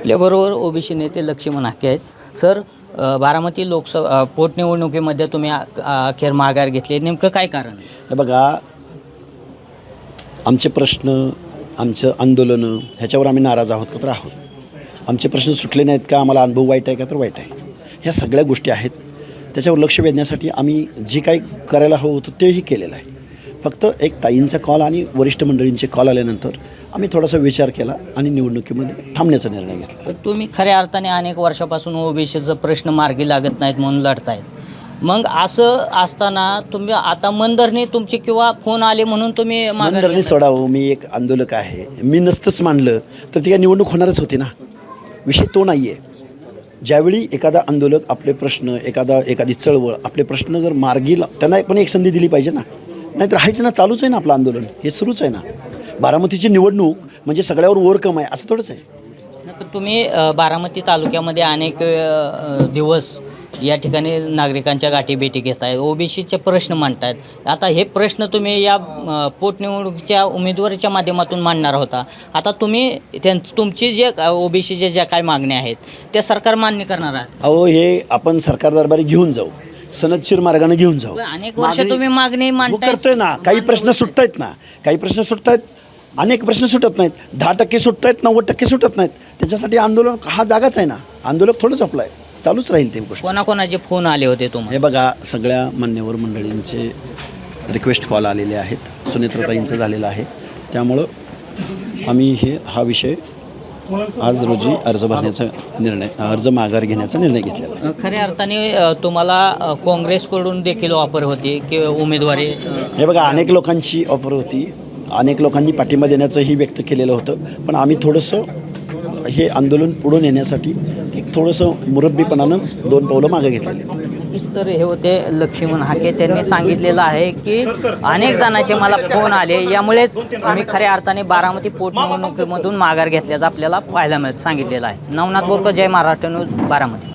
आपल्याबरोबर ओबीसी नेते लक्ष्मण हाके आहेत. सर, बारामती लोकसभा पोटनिवडणुकीमध्ये तुम्ही अखेर माघार घेतली, नेमकं काय कारण? हे बघा, आमचे प्रश्न, आमचं आंदोलनं ह्याच्यावर आम्ही नाराज आहोत का तर आहोत. आमचे प्रश्न सुटले नाहीत का, आम्हाला अनुभव वाईट आहे का तर वाईट आहे. ह्या सगळ्या गोष्टी आहेत. त्याच्यावर लक्ष वेधण्यासाठी आम्ही जे काही करायला हवं होतं तेही केलेलं आहे. फक्त एक ताईंचा कॉल आणि वरिष्ठ मंडळींचे कॉल आल्यानंतर आम्ही थोडासा विचार केला आणि निवडणुकीमध्ये थांबण्याचा निर्णय घेतला. तर तुम्ही खऱ्या अर्थाने अनेक वर्षापासून ओबीसीचा प्रश्न मार्गी लागत नाहीत म्हणून लढतायत. मग असं असताना तुम्ही आता मनधरणी तुमचे किंवा फोन आले म्हणून तुम्ही मनधरणी सोडावं. मी एक आंदोलक आहे. मी नसतंच मानलं तर ती काय निवडणूक होणारच होती ना. विषय तो नाही आहे. ज्यावेळी एखादा आंदोलक आपले प्रश्न, एखादी चळवळ आपले प्रश्न जर मार्गी त्यांना पण एक संधी दिली पाहिजे ना. नाहीतर आहेच ना, चालूच आहे ना आपलं आंदोलन, हे सुरूच आहे ना. बारामतीची निवडणूक म्हणजे सगळ्यावर ओरकम आहे असं थोडंच आहे. तुम्ही बारामती तालुक्यामध्ये अनेक दिवस या ठिकाणी नागरिकांच्या गाठीभेटी घेत आहेत, ओबीसीचे प्रश्न मांडतायत. आता हे प्रश्न तुम्ही या पोटनिवडणुकीच्या उमेदवारीच्या माध्यमातून मांडणार होता. आता तुम्ही तुमची जे ओबीसीच्या ज्या काय मागण्या आहेत त्या सरकार मान्य करणार आहात? अहो, हे आपण सरकार दरबारी घेऊन जाऊ, सनदशीर मार्गाने घेऊन जाऊ. अनेक वर्ष तुम्ही मागणी मांडताय. करतोय ना. काही प्रश्न सुटत आहेत ना, काही प्रश्न सुटत आहेत, अनेक प्रश्न सुटत नाहीत. 10% सुटत आहेत, 90% सुटत नाहीत. त्याच्यासाठी आंदोलन हा जागाच आहे ना. आंदोलक थोडंच आपलं आहे, चालूच राहील ते गोष्ट. कोणाकोणाचे फोन आले होते तुम्हाला? हे बघा, सगळ्या मान्यवर मंडळींचे रिक्वेस्ट कॉल आलेले आहेत. सुनेत्रताईंचं झालेलं आहे. त्यामुळं आम्ही हा विषय आज रोजी अर्ज माघार घेण्याचा निर्णय घेतलेला आहे. खऱ्या अर्थाने तुम्हाला काँग्रेसकडून देखील ऑफर होती की उमेदवारी? हे बघा, अनेक लोकांची ऑफर होती, अनेक लोकांनी पाठिंबा देण्याचंही व्यक्त केलेलं होतं. पण आम्ही थोडंसं हे आंदोलन पुढे नेण्यासाठी एक थोडंसं मुरब्बीपणानं 2 पावलं मागे घेतलेले. तर हे होते लक्ष्मण हाके. त्यांनी सांगितलेलं आहे की अनेक जणांचे मला फोन आले, यामुळेच आम्ही खऱ्या अर्थाने बारामती पोटनिवडणुकीमधून माघार घेतल्याचं आपल्याला पाहायला सांगितलेलं आहे. नवनाथ बोरकर, जय महाराष्ट्र न्यूज, बारामती.